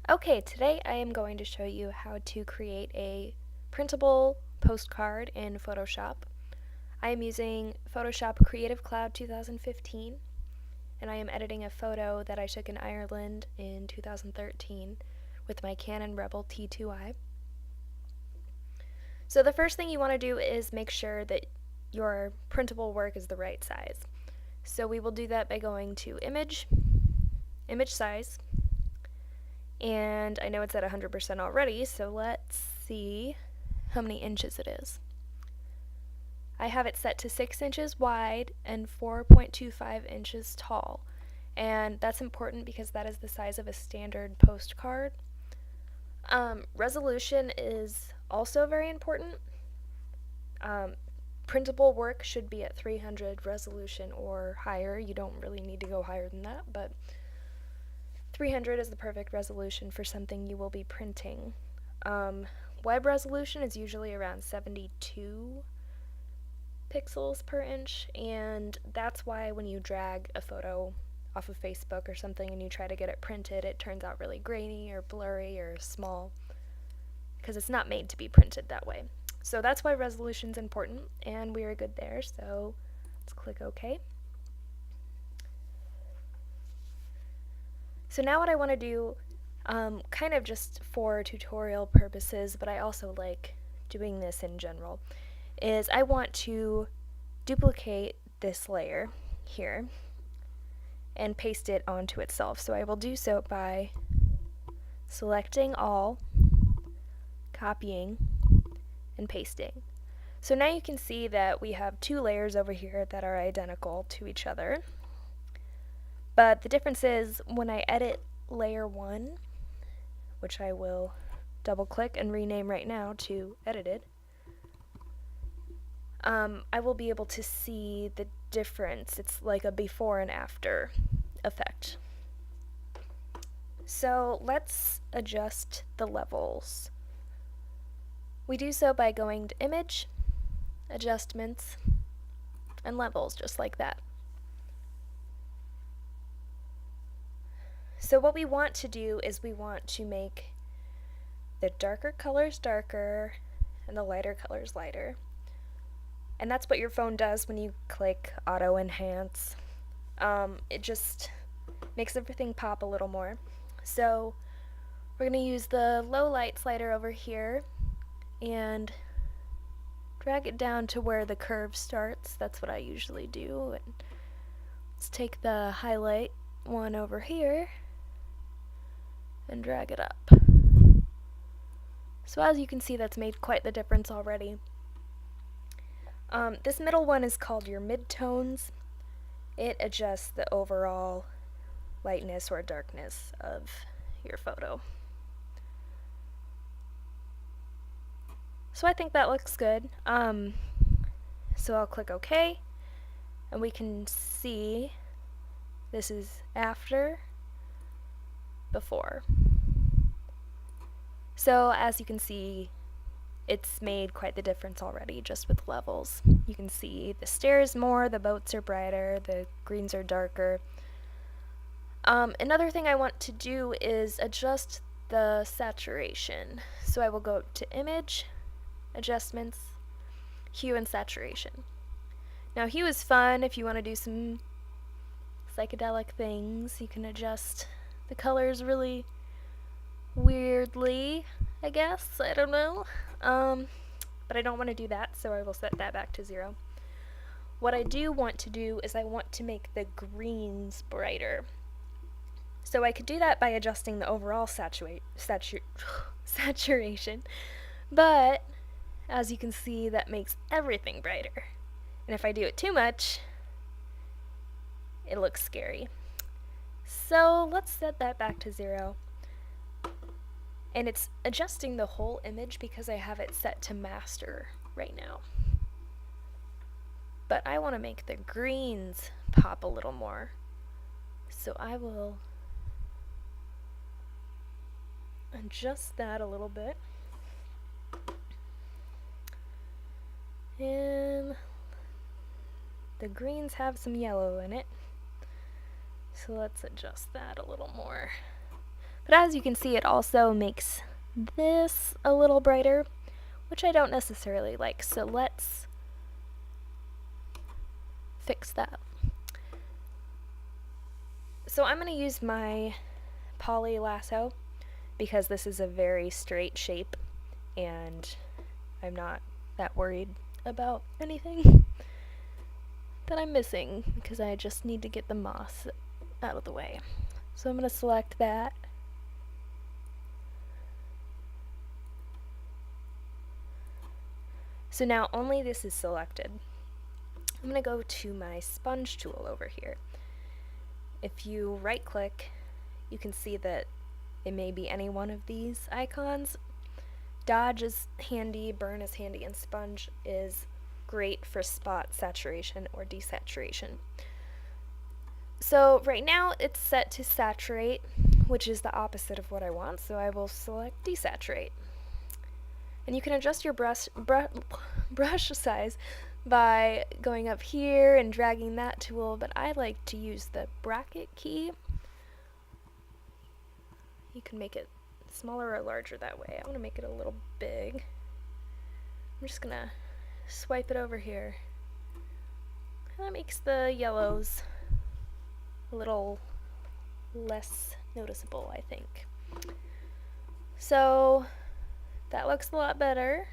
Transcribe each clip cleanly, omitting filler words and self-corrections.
Okay, today I am going to show you how to create a printable postcard in Photoshop. I am using Photoshop Creative Cloud 2015, and I am editing a photo that I took in Ireland in 2013 with my Canon Rebel T2i. So the first thing you want to do is make sure that your printable work is the right size. So we will do that by going to Image, Image Size, and I know it's at 100% already, so let's see how many inches it is. I have it set to 6 inches wide and 4.25 inches tall, and that's important because that is the size of a standard postcard. Resolution is also very important. Printable work should be at 300 resolution or higher. You don't really need to go higher than that, but 300 is the perfect resolution for something you will be printing. Web resolution is usually around 72 pixels per inch, and that's why when you drag a photo off of Facebook or something and you try to get it printed, it turns out really grainy or blurry or small, because it's not made to be printed that way. So that's why resolution's important, and we are good there, so let's click OK. So now what I want to do, kind of just for tutorial purposes, but I also like doing this in general, is I want to duplicate this layer here and paste it onto itself. So I will do so by selecting all, copying, and pasting. So now you can see that we have two layers over here that are identical to each other. But the difference is when I edit layer 1, which I will double click and rename right now to edited, I will be able to see the difference. It's like a before and after effect. So let's adjust the levels. We do so by going to Image, Adjustments, and Levels, just like that. So what we want to do is we want to make the darker colors darker and the lighter colors lighter. And that's what your phone does when you click Auto Enhance. It just makes everything pop a little more. So we're going to use the low light slider over here and drag it down to where the curve starts. That's what I usually do. And let's take the highlight one over here and drag it up. So as you can see, that's made quite the difference already. This middle one is called your midtones. It adjusts the overall lightness or darkness of your photo. So I think that looks good. So I'll click OK, and we can see this is after, before. So as you can see, it's made quite the difference already just with levels. You can see the stairs more, the boats are brighter, the greens are darker. Another thing I want to do is adjust the saturation. So I will go to Image, Adjustments, Hue and Saturation. Now hue is fun if you want to do some psychedelic things. You can adjust the colors really weirdly, I guess. I don't know. But I don't want to do that, so I will set that back to 0. What I do want to do is I want to make the greens brighter. So I could do that by adjusting the overall saturation, but as you can see, that makes everything brighter. And if I do it too much, it looks scary. So let's set that back to 0. And it's adjusting the whole image because I have it set to master right now. But I want to make the greens pop a little more. So I will adjust that a little bit. And the greens have some yellow in it. So let's adjust that a little more. But as you can see, it also makes this a little brighter, which I don't necessarily like. So let's fix that. So I'm going to use my poly lasso because this is a very straight shape and I'm not that worried about anything that I'm missing because I just need to get the moss out of the way. So I'm going to select that. So now only this is selected. I'm going to go to my sponge tool over here. If you right click, you can see that it may be any one of these icons. Dodge is handy, burn is handy, and sponge is great for spot saturation or desaturation. So right now it's set to saturate, which is the opposite of what I want, so I will select desaturate. And you can adjust your brush size by going up here and dragging that tool, but I like to use the bracket key. You can make it smaller or larger that way. I want to make it a little big. I'm just gonna swipe it over here. And that makes the yellows a little less noticeable, I think. So that looks a lot better,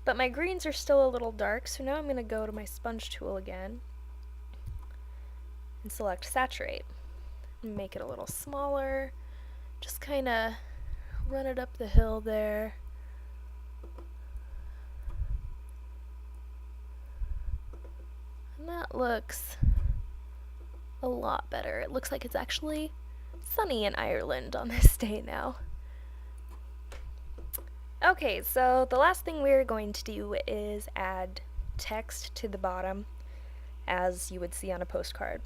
but my greens are still a little dark, so now I'm going to go to my sponge tool again and select saturate and make it a little smaller. Just kind of run it up the hill there. And that looks a lot better. It looks like it's actually sunny in Ireland on this day now. Okay, so the last thing we're going to do is add text to the bottom, as you would see on a postcard.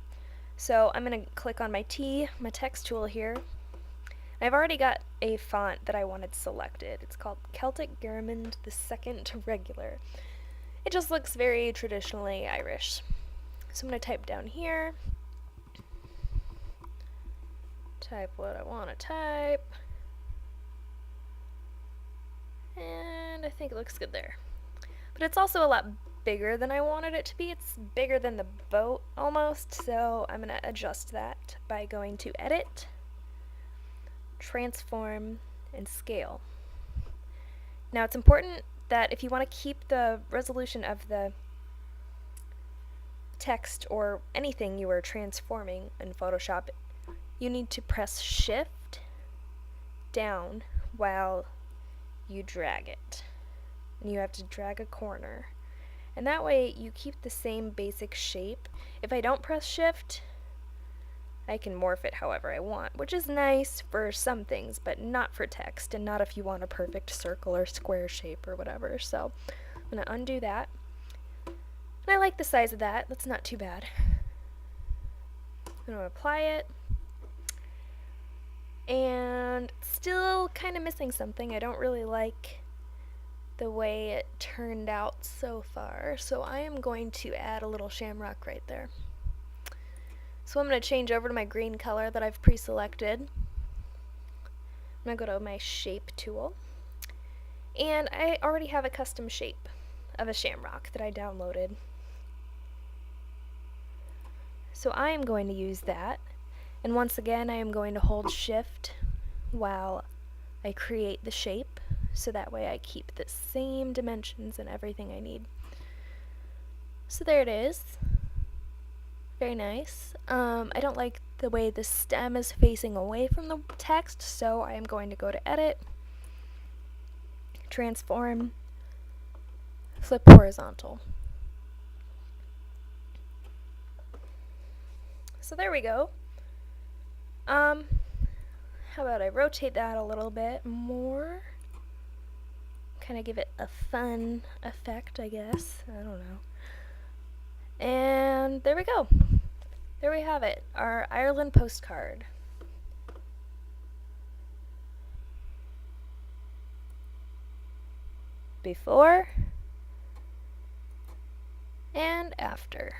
So I'm going to click on my text tool here. I've already got a font that I wanted selected. It's called Celtic Garamond II Regular. It just looks very traditionally Irish. So I'm going to type down here. Type what I want to type. And I think it looks good there. But it's also a lot bigger than I wanted it to be. It's bigger than the boat almost, so I'm going to adjust that by going to Edit, Transform, and Scale. Now it's important that if you want to keep the resolution of the text or anything you are transforming in Photoshop, you need to press Shift down while you drag it. And you have to drag a corner. And that way you keep the same basic shape. If I don't press Shift, I can morph it however I want, which is nice for some things, but not for text, and not if you want a perfect circle or square shape or whatever. So I'm going to undo that. And I like the size of that. That's not too bad. I'm going to apply it. And still kind of missing something. I don't really like the way it turned out so far, so I am going to add a little shamrock right there. So I'm going to change over to my green color that I've pre-selected. I'm going to go to my shape tool, and I already have a custom shape of a shamrock that I downloaded. So I am going to use that. And once again, I am going to hold Shift while I create the shape, so that way I keep the same dimensions and everything I need. So there it is. Very nice. I don't like the way the stem is facing away from the text, so I am going to go to Edit, Transform, Flip Horizontal. So there we go. How about I rotate that a little bit more? Kind of give it a fun effect, I guess. I don't know. And there we go. There we have it, our Ireland postcard. Before and after.